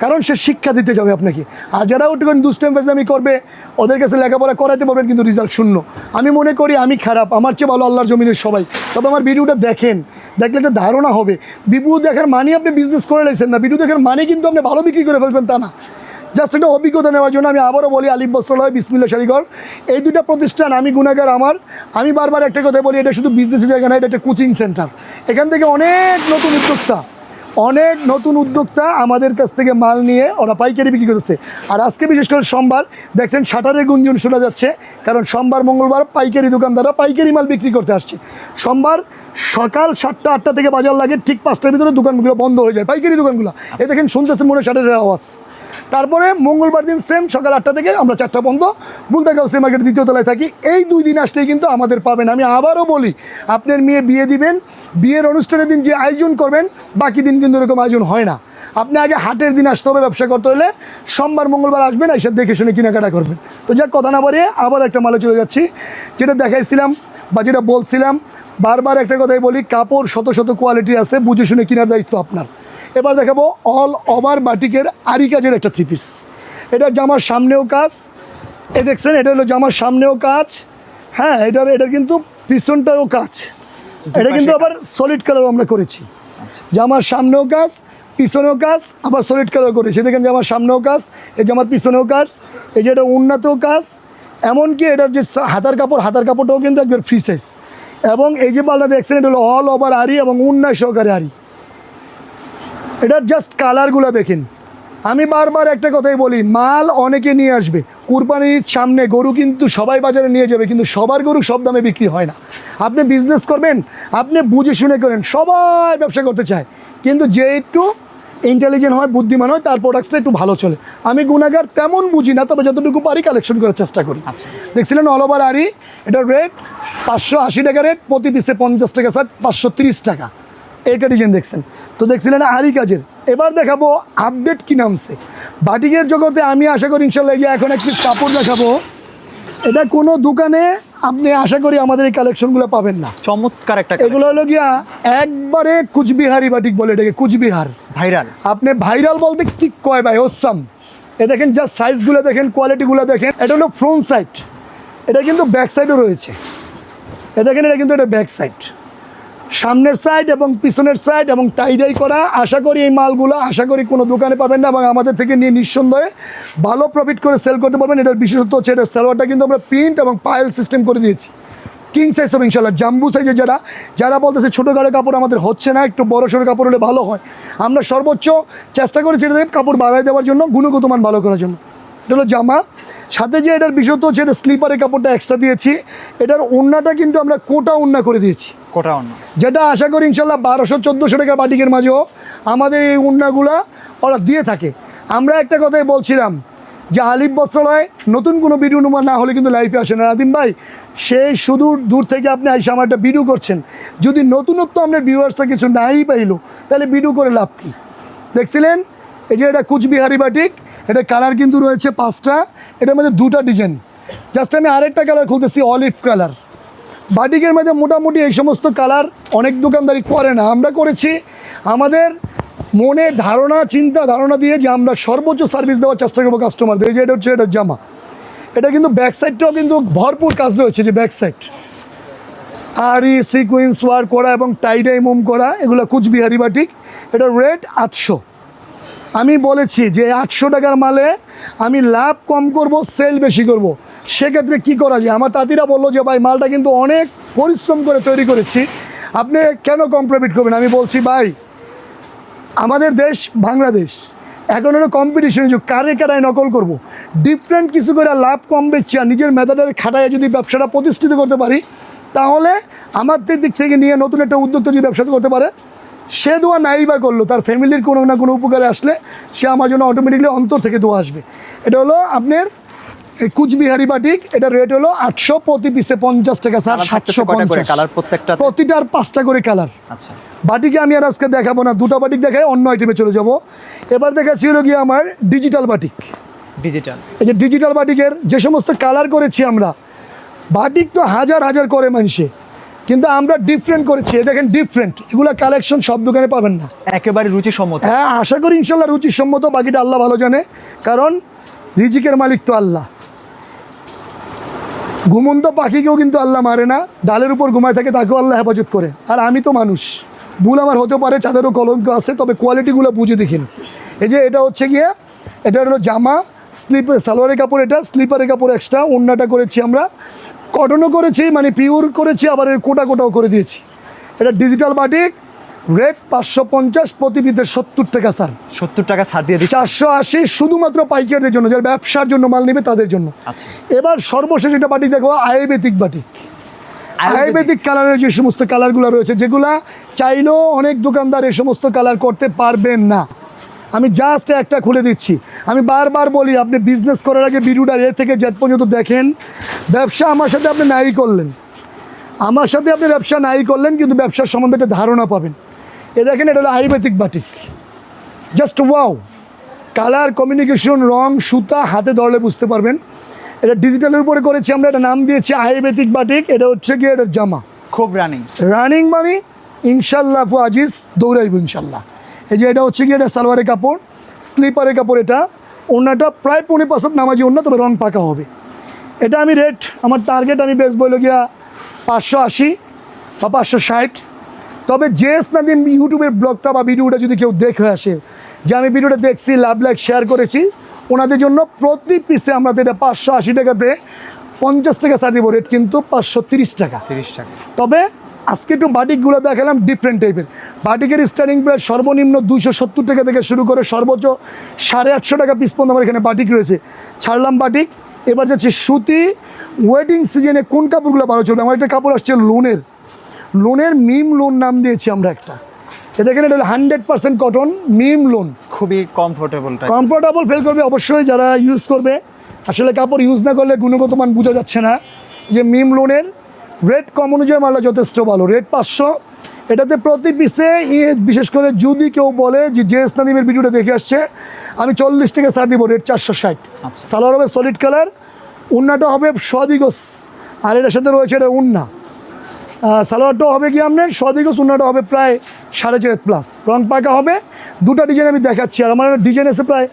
কারণ সে শিক্ষা দিতে যাবে আপনাকে। আর যারা ওটুকুন দুষ্টাইম ফাজলামি করবে, ওদের কাছে লেখাপড়া করাতে পারবেন কিন্তু রেজাল্ট শূন্য। আমি মনে করি আমি খারাপ, আমার চেয়ে ভালো আল্লাহর জমিনের সবাই। তবে আমার ভিডিওটা দেখেন, দেখলে একটা ধারণা হবে। ভিডিও দেখার মানে আপনি বিজনেস করে লাইছেন না, ভিডিও দেখার মানে কিন্তু আপনি ভালো বিক্রি করে ফেলবেন তা না। জাস্ট একটা অভিজ্ঞতা নেওয়ার জন্য আমি আবারও বলি, আলিফ বস্ত্রালয়, বিসমিল্লাহ শাড়িঘর, এই দুটো প্রতিষ্ঠান আমি গুণাগার। আমি বারবার একটা কথা বলি, এটা শুধু বিজনেসের জায়গা না, এটা একটা কোচিং সেন্টার। এখান থেকে অনেক নতুন উদ্যোক্তা আমাদের কাছ থেকে মাল নিয়ে ওরা পাইকারি বিক্রি করতেছে। আর আজকে বিশেষ করে সোমবার দেখছেন শাটারের গুঞ্জন শোনা যাচ্ছে, কারণ সোমবার মঙ্গলবার পাইকারি দোকানদাররা পাইকারি মাল বিক্রি করতে আসছে। সোমবার সকাল 7টা 8টা থেকে বাজার লাগে, ঠিক 5টার ভিতরে দোকানগুলো বন্ধ হয়ে যায়, পাইকারি দোকানগুলো। এই দেখেন শুনতেছেন মনে শাটারের আওয়াজ। তারপরে মঙ্গলবার দিন সেম সকাল 8টা থেকে আমরা 4টা বন্ধ, বুলতাগাঁও সে মার্কেটের 2য় তলায় থাকি। এই 2 দিন আসলেই কিন্তু আমাদের পাবেন। আমি আবারও বলি, আপনার মেয়ে বিয়ে দিবেন, বিয়ের অনুষ্ঠানের দিন যে আয়োজন করবেন, বাকি দিন কিন্তু এরকম আয়োজন হয় না। আপনি আগে হাটের দিন আসতে হবে ব্যবসা করতে হলে, সোমবার মঙ্গলবার আসবেন, এসে দেখে শুনে কেনাকাটা করবেন। তো যাক, কথা না বাড়িয়ে আবার একটা মালে চলে যাচ্ছি, যেটা দেখাইছিলাম বা যেটা বলছিলাম, বারবার একটা কথাই বলি, কাপড় শত কোয়ালিটি আছে, বুঝে শুনে কেনার দায়িত্ব আপনার। এবার দেখাবো অল ওভার বাটিকের আরি কাজের একটা 3 পিস। এটার জামার সামনেও কাজ, এ দেখছেন, এটা হলো জামার সামনেও কাজ, হ্যাঁ, এটার কিন্তু পিছনটাও কাজ। এটা কিন্তু আবার সলিড কালার আমরা করেছি, জামার সামনেও কাজ, পিছনেও কাজ, আবার সলিড কালার করেছি। দেখেন জামার সামনেও কাজ, এই জামার পিছনেও কাজ, এই যে এটা উন্নতও কাজ, এমনকি এটার যে হাতার কাপড়টাও কিন্তু একবার ফ্রি সাইজ। এবং এই যে পাল্টা দেখছেন, এটা হলো অল ওভার আরি এবং উন্নয় সহকারে আরি। এটার জাস্ট কালারগুলো দেখেন, আমি বারবার একটা কথাই বলি, মাল অনেকে নিয়ে আসবে, কুরবানির সামনে গরু কিন্তু সবাই বাজারে নিয়ে যাবে, কিন্তু সবার গরু সব দামে বিক্রি হয় না। আপনি বিজনেস করবেন, আপনি বুঝে শুনে করেন, সবাই ব্যবসা করতে চায়, কিন্তু যে একটু ইন্টেলিজেন্ট হয়, বুদ্ধিমান হয়, তার প্রোডাক্টসটা একটু ভালো চলে। আমি গুণাগার তেমন বুঝি না, তবে যতটুকু পারি কালেকশন করার চেষ্টা করি। দেখছিলেন অল ওভার আরি, এটার রেট 580 টাকা রেট, প্রতি পিসে 50 টাকা, স্যার 530 টাকা। এইটা ডিজাইন দেখছেন তো, দেখছিলেন আরি কাজের। এবার দেখাবো আপডেট কি নামছে বাটিকের জগতে। আমি আশা করি ইনশাল্লাহ, এই যে এখন একটি কাপড় দেখাবো, এটা কোনো দোকানে আপনি আশা করি আমাদের এই কালেকশনগুলো পাবেন না। চমৎকার একটা এগুলো হলো গিয়া একবারে কুচবিহারি বাটিক বলে, এটাকে কুচবিহার ভাইরাল। আপনি ভাইরাল বলতে কি কয় ভাই, ওসাম। এ দেখেন, জাস্ট সাইজগুলো দেখেন, কোয়ালিটিগুলো দেখেন। এটা হলো ফ্রন্ট সাইড, এটা কিন্তু ব্যাক সাইডও রয়েছে। এ দেখেন, এটা কিন্তু এটা ব্যাক সাইড, সামনের সাইড এবং পিছনের সাইড এবং টাইডাই করা। আশা করি এই মালগুলো আশা করি কোনো দোকানে পাবেন না, এবং আমাদের থেকে নিয়ে নিঃসন্দেহে ভালো প্রফিট করে সেল করতে পারবেন। এটার বিশেষত্ব হচ্ছে এটার সালোয়ারটা কিন্তু আমরা প্রিন্ট এবং পায়েল সিস্টেম করে দিয়েছি। কিং সাইজ হবে ইনশাল্লাহ, জাম্বু সাইজে। যারা বলতেছে ছোটো গাড়ো কাপড় আমাদের হচ্ছে না, একটু বড় সড়ো কাপড় হলে ভালো হয়, আমরা সর্বোচ্চ চেষ্টা করেছি এটাতে কাপড় বাড়াই দেওয়ার জন্য, গুণগত মান ভালো করার জন্য। এটা হলো জামা, সাথে যে এটার বিশেষত্ব হচ্ছে এটা স্লিপারের কাপড়টা এক্সট্রা দিয়েছি। এটার ওড়নাটা কিন্তু আমরা কোটা ওড়না করে দিয়েছি, কোটা অন্য, যেটা আশা করি ইনশাল্লাহ 1200-1400 টাকা বাটিকের মাঝেও আমাদের এই ওড়নাগুলা ওরা দিয়ে থাকে। আমরা একটা কথাই বলছিলাম যে আলিফ বস্ত্রালয় নতুন কোনো ভিডিও নুমা না হলে কিন্তু লাইফে আসে না। নাদিম ভাই, সেই সুদূর দূর থেকে আপনি আইসা আমার একটা ভিডিও করছেন, যদি নতুনত্ব আপনার ভিউয়ার্সটা কিছু নাই পাইলো, তাহলে ভিডিও করে লাভ কী? দেখছিলেন এই যে এটা কুচবিহারি বাটিক, এটা কালার কিন্তু রয়েছে 5টা, এটার মধ্যে 2টা ডিজাইন। জাস্ট আমি আরেকটা কালার খুলতেছি, অলিভ কালার। বাটিকের মধ্যে মোটামুটি এই সমস্ত কালার অনেক দোকানদারি করে না, আমরা করেছি আমাদের মনের ধারণা, চিন্তা ধারণা দিয়ে, যে আমরা সর্বোচ্চ সার্ভিস দেওয়ার চেষ্টা করবো কাস্টমারদের। এই যে এটা হচ্ছে এটার জামা, এটা কিন্তু ব্যাক সাইডটাও কিন্তু ভরপুর কাজ রয়েছে, যে ব্যাক সাইড আরি সিকুয়েন্স ওয়ার্ক করা এবং টাইডাই মোম করা, এগুলো কুচবিহারি বাটিক। এটার রেট 800। আমি বলেছি যে 800 টাকার মালে আমি লাভ কম করব, সেল বেশি করব। সেক্ষেত্রে কি করা যায়? আমার তাঁতিরা বললো যে ভাই, মালটা কিন্তু অনেক পরিশ্রম করে তৈরি করেছি, আপনি কেন কম প্রফিট করবেন? আমি বলছি ভাই, আমাদের দেশ বাংলাদেশ, এখন হলো কম্পিটিশনের যুগ, কারে কারায় নকল করব। ডিফারেন্ট কিছু করে লাভ কম বেচছে, আর নিজের মেধাটারে খাটায় যদি ব্যবসাটা প্রতিষ্ঠিত করতে পারি, তাহলে আমাদের দিক থেকে নিয়ে নতুন একটা উদ্যোক্তা যদি ব্যবসা করতে পারে, সে দোয়া নাই বা করলো, তার ফ্যামিলির কোনো না কোনো উপকারে আসলে সে আমার জন্য অটোমেটিকলি অন্তর থেকে দোয়া আসবে। এটা হলো আপনার কুচবিহারি বাটিক, এটা রেট হলো 800, প্রতি পিসে 50 টাকা, স্যার 750 কালার, প্রত্যেকটা প্রতিটার 5টা করে কালার। আচ্ছা, বাটিকে আমি আর আজকে দেখাবো না, 2টা বাটিক দেখাই, অন্য আইটেমে চলে যাব। এবার দেখাচ্ছি হলো গিয়ে আমার ডিজিটাল বাটিক। ডিজিটাল, এই যে ডিজিটাল বাটিকের যে সমস্ত কালার করেছি আমরা, বাটিক তো হাজার হাজার করে মানুষে, কিন্তু আমরা ডিফারেন্ট করেছি। দেখেন ডিফারেন্ট, এগুলো কালেকশন সব দোকানে পাবেন না, একেবারে রুচিসম্মত। হ্যাঁ, আশা করি ইনশাল্লাহ রুচিসম্মত, বাকিটা আল্লাহ ভালো জানে, কারণ রিজিকের মালিক তো আল্লাহ। ঘুমন্ত পাখিকেও কিন্তু আল্লাহ মারে না, ডালের উপর ঘুমায় থাকে তাকেও আল্লাহ হেফাজত করে। আর আমি তো মানুষ, ভুল আমার হতে পারে, চাঁদেরও কলঙ্ক আছে, তবে কোয়ালিটিগুলো বুঝে দেখিন। এই যে এটা হচ্ছে গিয়ে, এটা হলো জামা, সালোয়ারের কাপড়, এটা স্লিপারের কাপড় এক্সট্রা, ওড়নাটা করেছি আমরা কটনও করেছি, মানে পিওর করেছি, আবার এর কোটাও করে দিয়েছি। এটা ডিজিটাল বাটিক, রেট 550, প্রতি পিসে 70 টাকা, স্যার 70 টাকা ছাড় দিয়ে দিচ্ছি। 480 শুধুমাত্র পাইকারদের জন্য, যারা ব্যবসার জন্য মাল নেবে তাদের জন্য। আচ্ছা, এবার সর্বশেষ একটা বাটিক দেখো, আয়ুর্বেদিক বাটিক। আয়ুর্বেদিক কালারের যে সমস্ত কালারগুলো রয়েছে, যেগুলা চাইলেও অনেক দোকানদার এই সমস্ত কালার করতে পারবেন না, আমি জাস্ট একটা খুলে দিচ্ছি। আমি বারবার বলি, আপনি বিজনেস করার আগে ভিডিওটা এ থেকে জেড পর্যন্ত দেখেন। ব্যবসা আমার সাথে আপনি নাই করলেন, আমার সাথে আপনি ব্যবসা নাই করলেন, কিন্তু ব্যবসার সম্বন্ধে একটা ধারণা পাবেন। এ দেখেন, এটা হলো ayurvedic batik, just wow, colour communication, রং, সুতা, হাতে ধরলে বুঝতে পারবেন। এটা ডিজিটালের উপরে করেছি আমরা, এটা নাম দিয়েছি আয়ুর্বেদিক বাটিক। এটা হচ্ছে গিয়ে এটার জামা, খুব রানিং মানে ইনশাল্লাহ আপু আজিজ দৌড়াইব ইনশাল্লাহ। এই যে এটা হচ্ছে গিয়ে, এটা সালোয়ারের কাপড়, স্লিপারের কাপড়, এটা ওড়নাটা প্রায় 5.5 নামাজি ওড়না, তবে রং পাকা হবে। এটা আমি রেট, আমার টার্গেট আমি বেশ বলে গিয়া 580 বা 560। তবে জেস নাদিম ইউটিউবের ব্লগটা বা ভিডিওটা যদি কেউ দেখে আসে, যে আমি ভিডিওটা দেখছি, লাভ লাইক শেয়ার করেছি, ওনাদের জন্য প্রতি পিসে আমরা তো এটা 580 টাকাতে 50 টাকা ছাড় দিব, রেট কিন্তু 530 টাকা। 30 টাকা। তবে আজকে একটু বাটিকগুলো দেখালাম ডিফারেন্ট টাইপের। বাটিকের স্টার্টিং প্রাইস সর্বনিম্ন 270 টাকা থেকে শুরু করে সর্বোচ্চ 850 টাকা পিস পর্যন্ত আমার এখানে বাটিক রয়েছে। ছাড়লাম বাটিক, এবার যাচ্ছে সুতি। ওয়েডিং সিজনে কোন কাপড়গুলো ভালো চলবে? আমার একটা কাপড় আসছে লোনের মিম লোন নাম দিয়েছি আমরা একটা। দেখেন এটা হলো 100% কটন মিম লোন, খুবই কমফোর্টেবল ফিল করবে অবশ্যই যারা ইউজ করবে। আসলে কাপড় ইউজ না করলে গুণগত মান বোঝা যাচ্ছে না। যে মিম লোনের রেট কম অনুযায়ী মালটা যথেষ্ট ভালো, রেট 500। এটাতে প্রতি পিসে বিশেষ করে যদি কেউ বলে যে জেএস নাদিমের ভিডিওটা দেখে আসছে, আমি 40 টাকা ছাড় দিব, রেট 460। সালোয়ার হবে সলিড কালার, উন্নাটা হবে সদিগস, আর এটার সাথে রয়েছে এটা উন্না। সালোয়ারটাও হবে কি আপনার সদিগস, উন্নাটা হবে প্রায় 4.5+ রং পাকা হবে। দুটা ডিজাইন আমি দেখাচ্ছি, আর আমার ডিজাইন এসে প্রায়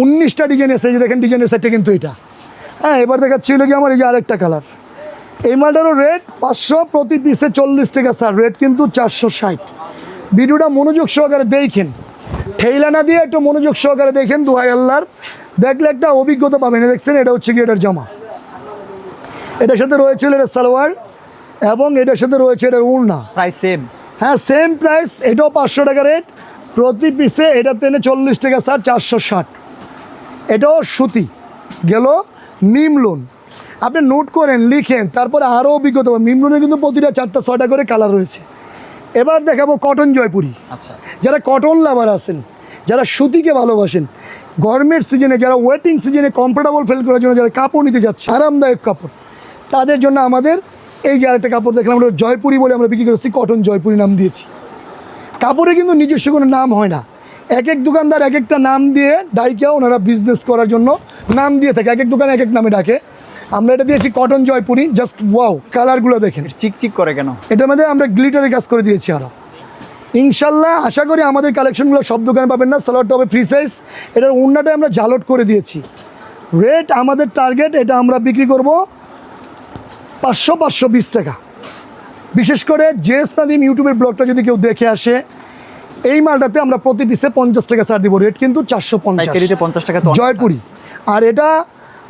19টা ডিজাইন এসে, যে দেখেন ডিজাইনের সেটটা কিন্তু এটা। হ্যাঁ, এবার দেখাচ্ছি হলো কি আমার এই যে আরেকটা কালার। এই মালটারও রেট 500, প্রতি পিসে 40 টাকা স্যার, রেট কিন্তু 460। ভিডিওটা মনোযোগ সহকারে দেখেন, ঠেইলা না দিয়ে একটু মনোযোগ সহকারে দেখেন, দোহাই আল্লাহর, দেখলে একটা অভিজ্ঞতা পাবেন। দেখছেন এটা হচ্ছে কি এটার জামা, এটার সাথে রয়েছে এটার সালোয়ার, এবং এটার সাথে রয়েছে এটার উড়না। Price same? হ্যাঁ সেম প্রাইস, এটাও 500 টাকা রেট, প্রতি পিসে এটাতে এনে 40 টাকা স্যার, 460। এটাও সুতি গেল মিম লোন। আপনি নোট করেন, লিখেন, তারপরে আরও অভিজ্ঞতা পাবেন। মিম লোনের কিন্তু প্রতিটা 4টা-6টা করে কালার রয়েছে। এবার দেখাবো কটন জয়পুরি। আচ্ছা, যারা কটন লাভার আছেন, যারা সুতিকে ভালোবাসেন, গরমের সিজনে, যারা ওয়েটিং সিজনে কমফোর্টেবল ফিল করার জন্য যারা কাপড় নিতে যাচ্ছে, আরামদায়ক কাপড়, তাদের জন্য আমাদের এই যে আরেকটা কাপড় দেখলাম, আমরা জয়পুরি বলে আমরা বিক্রি করছি, কটন জয়পুরি নাম দিয়েছি। কাপড়ে কিন্তু নিজস্ব কোনো নাম হয় না, এক এক দোকানদার এক একটা নাম দিয়ে ডাইকা ওনারা বিজনেস করার জন্য নাম দিয়ে থাকে, এক এক দোকানে এক এক নামে ডাকে। আমরা এটা দিয়েছি কটন জয়পুরি। জাস্ট ওয়াও, কালারগুলো দেখেন, চিকচিক করে কেন? এটার মধ্যে আমরা গ্লিটারের কাজ করে দিয়েছি আরও। ইনশাল্লাহ আশা করি আমাদের কালেকশনগুলো সব দোকানে পাবেন না। সালোয়ারটা হবে ফ্রি সাইজ, এটার ওড়নাটা আমরা জালট করে দিয়েছি। রেট আমাদের টার্গেট, এটা আমরা বিক্রি করব 500-520 টাকা। বিশেষ করে জেএস নাদিম ইউটিউবের ব্লগটা যদি কেউ দেখে আসে, এই মালটাতে আমরা প্রতি পিসে 50 টাকা ছাড় দিব, রেট কিন্তু 450। 50 টাকা জয়পুরি। আর এটা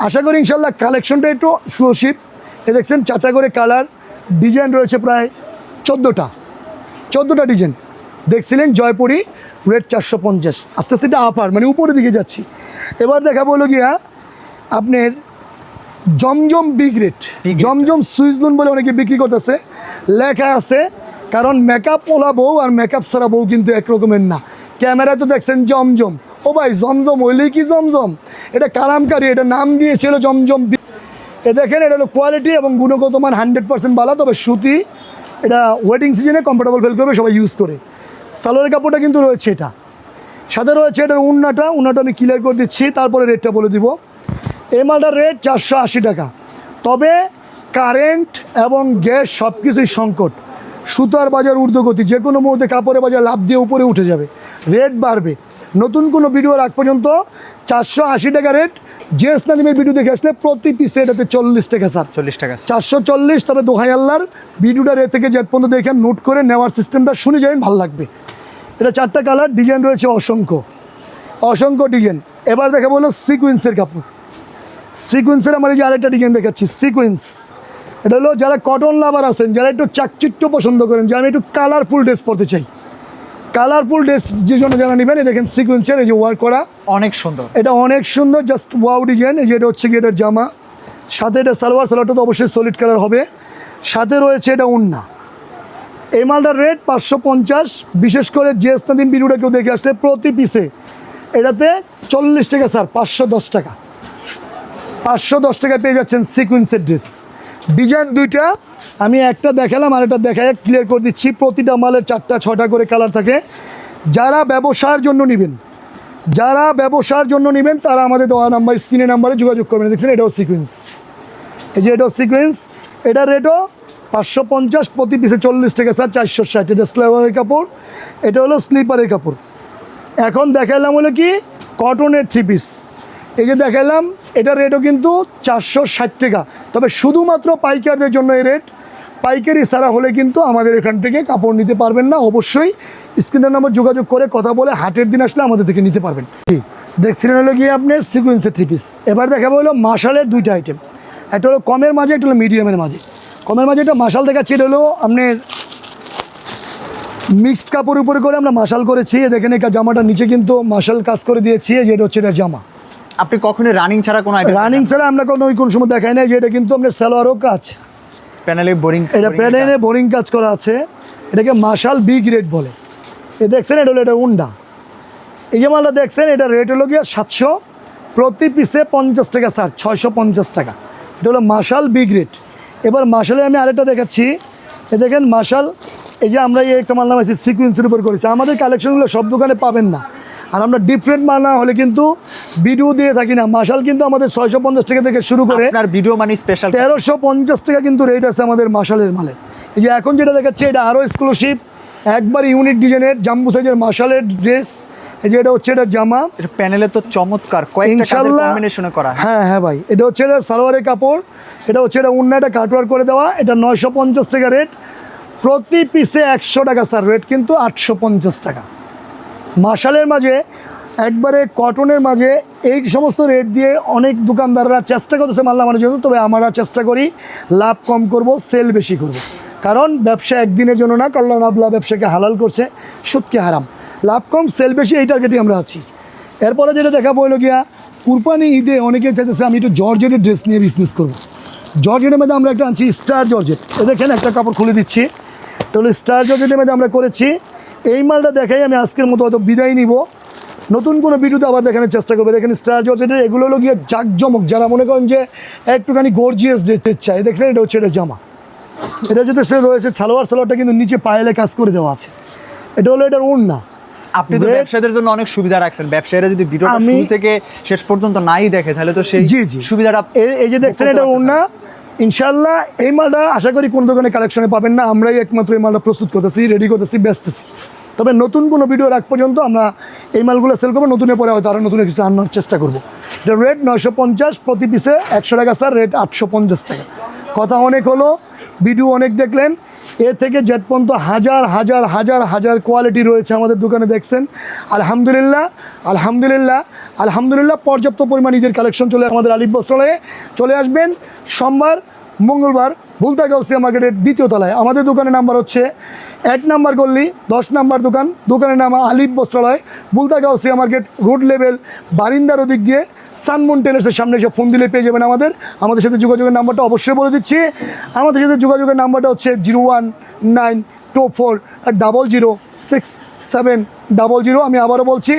আশা করি ইনশাল্লাহ কালেকশনটা একটু এক্সক্লুসিভ। এ দেখছেন 4টা করে কালার, ডিজাইন রয়েছে প্রায় 14টা ডিজাইন দেখছিলেন। জয়পুরি, রেট 450। আস্তে আস্তে এটা আপার মানে উপরের দিকে যাচ্ছি। এবার দেখা বলো গিয়া আপনার জমজম বিগ রেট, জমজম সুইচ লোন বলে অনেকে বিক্রি করতেছে, লেখা আছে। কারণ মেকআপ ওলা বউ আর মেকআপ ছাড়া বউ কিন্তু একরকমের না। ক্যামেরায় তো দেখছেন জমজম, ও ভাই জমজম হইলেই কি জমজম, এটা কালামকারি, এটা নাম দিয়েছিল জমজম। এ দেখেন এটা হলো কোয়ালিটি এবং গুণগত মান 100% ভালো, তবে সুতি। এটা ওয়েডিং সিজনে কমফোর্টেবল ফিল করবে, সবাই ইউজ করে। সালোয়ারের কাপড়টা কিন্তু রয়েছে এটা, সাথে রয়েছে এটার উন্নাটা আমি ক্লিয়ার করে দিচ্ছি, তারপরে রেটটা বলে দিব। এই মালটার রেট 480 টাকা। তবে কারেন্ট এবং গ্যাস সব কিছুই সংকট, সুতার বাজার ঊর্ধ্বগতি, যে কোনো মুহূর্তে কাপড়ের বাজার লাভ দিয়ে উপরে উঠে যাবে, রেট বাড়বে। নতুন কোনো ভিডিও রাখ পর্যন্ত 480 টাকা রেট। জেএস নাদিমের ভিডিও দেখে আসলে প্রতি পিসে এটাতে 40 টাকা স্যার, 40 টাকা 440। তবে দোহাই আল্লাহর ভিডিওটা রে থেকে জেড পর্যন্ত দেখেন, নোট করে নেওয়ার সিস্টেমটা শুনে যাবেন, ভালো লাগবে। এটা 4টা কালার, ডিজাইন রয়েছে অসংখ্য ডিজাইন। এবার দেখা বলো সিকুয়েন্সের কাপড়। সিকুয়েন্সের আমার এই যে আরেকটা ডিজাইন দেখাচ্ছি, সিকুয়েন্স। এটা হলো যারা কটন লাভার আছেন, যারা একটু চাকচিক্য পছন্দ করেন, যে আমি একটু কালারফুল ড্রেস পরতে চাই, কালারফুল ড্রেস যে জন্য যারা নেবেন, এই দেখেন সিকুয়েন্সের এই যে ওয়ার্ক করা, অনেক সুন্দর, এটা অনেক সুন্দর, জাস্ট ওয়াও ডিজাইন। এই যে এটা হচ্ছে কি এটার জামা, সাথে এটা সালোয়ারটা তো অবশ্যই সলিড কালার হবে, সাথে রয়েছে এটা ওড়না। এই মালটার রেট 550। বিশেষ করে জেএস নাদিম ভিডিওটা কেউ দেখে আসলে প্রতি পিসে এটাতে 40 টাকা স্যার, 510 টাকা। 510 টাকায় পেয়ে যাচ্ছেন সিকুয়েন্সের ড্রেস। ডিজাইন দুইটা, আমি একটা দেখালাম আর একটা দেখায় ক্লিয়ার করে দিচ্ছি। প্রতিটা মালের 4টা-6টা করে কালার থাকে। যারা ব্যবসার জন্য নেবেন, তারা আমাদের দেওয়া নাম্বার, স্ক্রিনের নাম্বারে যোগাযোগ করবেন। দেখছেন এটাও সিকুয়েন্স, এই যে এটাও সিকুয়েন্স। এটার রেটও 550, প্রতি পিসে 40 টাকা স্যার, 460। এটা স্লিপারের কাপড়, এটা হলো স্লিপারের কাপড়। এখন দেখাইলাম হলো কি কটনের 3 পিস। এই যে দেখাইলাম, এটার রেটও কিন্তু 460 টাকা। তবে শুধুমাত্র পাইকারদের জন্য এই রেট, পাইকারি ছাড়া হলে কিন্তু আমাদের এখান থেকে কাপড় নিতে পারবেন না। অবশ্যই স্ক্রিনের নম্বর যোগাযোগ করে কথা বলে হাটের দিন আসলে আমাদের থেকে নিতে পারবেন। দেখছিলেন হলো গিয়ে আপনার সিকুয়েন্সের 3 পিস। এবার দেখাবো হলো মাশালের 2টা আইটেম, একটা হলো কমের মাঝে, একটা হলো মিডিয়ামের মাঝে। কমের মাঝে একটা মাশাল দেখাচ্ছি, এটা হলো আপনার মিক্সড কাপড়ের উপরে করে আমরা মাশাল করেছি। দেখেন এই জামাটা নিচে কিন্তু মাশাল কাজ করে দিয়েছি, যেটা হচ্ছে এটা জামা। আপনি কখনোই রানিং ছাড়া কোনো আইটেম রানিং ছাড়া আমরা কোন সময় দেখাই নাই, যে এটা কিন্তু আপনার সালোয়ারও কাজ, প্যানেলে বোরিং, এটা প্যানেলে বোরিং কাজ করা আছে। এটাকে মাশাল বি গ্রেড বলে। এ দেখছেন এটা হলো এটা উন্ডা। এই যে মালটা দেখছেন এটা রেট হলো গিয়ে 700, প্রতি পিসে 50 টাকা স্যার, 650 টাকা। এটা হলো মাশাল বি গ্রেড। এবার মাশালে আমি আরেকটা দেখাচ্ছি, এ দেখেন মাশাল, এই যে আমরা এই একটা মাল নামাইছি সিকুয়েন্সের উপর করেছি। আমাদের কালেকশনগুলো সব দোকানে পাবেন না, আর আমরা ডিফারেন্ট মাল না হলে কিন্তু ভিডিও দিয়ে থাকি না। মাশাল কিন্তু আমাদের 650 টাকা থেকে শুরু করে আপনার ভিডিও মানে স্পেশাল 1350 টাকা কিন্তু রেট আছে আমাদের মাশালের মালের। এই যে এখন যেটা দেখাচ্ছে এটা আরও এক্সক্লুসিভ, একবার ইউনিক ডিজাইনের জাম্বু সাইজের মাশালের ড্রেস। এই যে এটা হচ্ছে এটা জামা, এটা প্যানেলে তো চমৎকার কয়েকটা কালার ইনশাআল্লাহ কম্বিনেশনে করা। হ্যাঁ ভাই, এটা হচ্ছে এটা সালোয়ারের কাপড়, এটা হচ্ছে এটা উন্নাটা কাটওয়ার করে দেওয়া। এটা 950 টাকা রেট, প্রতি পিসে 100 টাকা স্যার রেট, কিন্তু 850 টাকা। মাশালের মাঝে একবারে কটনের মাঝে এই সমস্ত রেট দিয়ে অনেক দোকানদাররা চেষ্টা করতেছে মাল নামানোর জন্য, তবে আমরা চেষ্টা করি লাভ কম করব, সেল বেশি করব। কারণ ব্যবসা একদিনের জন্য না, কাল্লা আল্লাহ ব্যবসাকে হালাল করছে, সুদকে হারাম। লাভ কম সেল বেশি, এই টার্গেটে আমরা আছি। এরপরে যেটা দেখাবো হলো গিয়া কুরবানি ঈদে অনেকে চাইতেছে আমি একটু জর্জেটের ড্রেস নিয়ে বিজনেস করবো। জর্জেটের মধ্যে আমরা একটা আনছি স্টার জর্জেট। এ দেখেন একটা কাপড় খুলে দিচ্ছি, তাহলে স্টার জর্জেটের মধ্যে আমরা করেছি। এই মালটা দেখাই আমি আজকের মতো হয়তো বিদায় নিব, নতুন কোনো ভিডিওতে আবার দেখানোর চেষ্টা করবো। দেখেন স্টার জর্জেটের এগুলো হলো গিয়ে জাঁকজমক, যারা মনে করেন যে একটুখানি গর্জিয়াস দেখতে চায়। দেখছেন এটা হচ্ছে এটা জামা, এটা যেতে সে রয়েছে সালোয়ারটা কিন্তু নিচে পায়েলে কাজ করে দেওয়া আছে। এটা হলো এটার ওড়না। আপনি তো ব্যবসায়ীদের জন্য অনেক সুবিধা রাখছেন, ব্যবসায়ীরা যদি ভিডিওটা শুরু থেকে শেষ পর্যন্ত নাই দেখে তাহলে তো সেই সুবিধাটা। এই যে দেখছেন এটা ওড়না, ইনশাল্লাহ এই মালটা আশা করি কোন দোকানে কালেকশনে পাবেন না, আমরাই একমাত্র এই মালটা প্রস্তুত করতেছি, রেডি করতেছি, বেচতেছি। তবে নতুন কোনো ভিডিও রাখ পর্যন্ত আমরা এই মালগুলো সেল করবো, নতুনের পরে হয়তো আরও নতুন কিছু আনার চেষ্টা করবো। এটা রেট 950, প্রতি পিসে 100 টাকা স্যার, রেট 850 টাকা। কথা অনেক হলো, ভিডিও অনেক দেখলেন, এ থেকে জেড পর্যন্ত হাজার হাজার হাজার হাজার কোয়ালিটি রয়েছে আমাদের দোকানে, দেখছেন। আলহামদুলিল্লাহ আলহামদুলিল্লাহ আলহামদুলিল্লাহ, পর্যাপ্ত পরিমাণ ঈদের কালেকশন চলে আমাদের আলিফ বস্ত্রালয়ে। চলে আসবেন সোমবার মঙ্গলবার ভুলতা গাউসিয়া মার্কেটের 2য় তলায়। আমাদের দোকানের নাম্বার হচ্ছে 1 নাম্বার গল্লি 10 নাম্বার দোকান, দোকানের নাম Alif Bastralay, Bhulta Gausia market, road level, বারিন্দার ওদিক দিয়ে সানমুন টেলার্সের সামনে এসে ফোন দিলে পেয়ে যাবেন আমাদের সাথে যোগাযোগের নাম্বারটা অবশ্যই বলে দিচ্ছি। আমাদের সাথে যোগাযোগের নাম্বারটা হচ্ছে 01924006700। আমি আবারও বলছি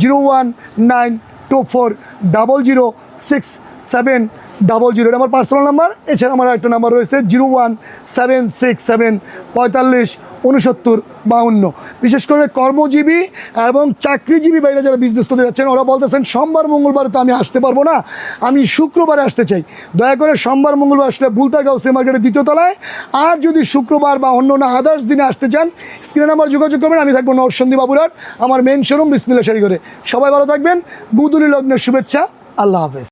01924006700, এটা আমার পার্সোনাল নাম্বার। এছাড়া আমার একটা নাম্বার রয়েছে 01767456952। বিশেষ করে কর্মজীবী এবং চাকরিজীবী বাইরে যারা বিজনেস করতে যাচ্ছেন, ওরা বলতেছেন সোমবার মঙ্গলবার তো আমি আসতে পারবো না, আমি শুক্রবারে আসতে চাই। দয়া করে সোমবার মঙ্গলবার আসলে ভুলতা গাউসিয়া মার্কেটের 2য় তলায়। আর যদি শুক্রবার বা অন্য না আদার্স দিনে আসতে চান, স্ক্রিনে নাম্বার যোগাযোগ করবেন। আমি থাকবো নরসন্দী বাবুরহাট, আমার মেন শোরুম বিসমিল্লাহ শাড়ি ঘরে। সবাই ভালো থাকবেন, গুদুলি লগ্নের শুভেচ্ছা, আল্লাহ হাফেজ।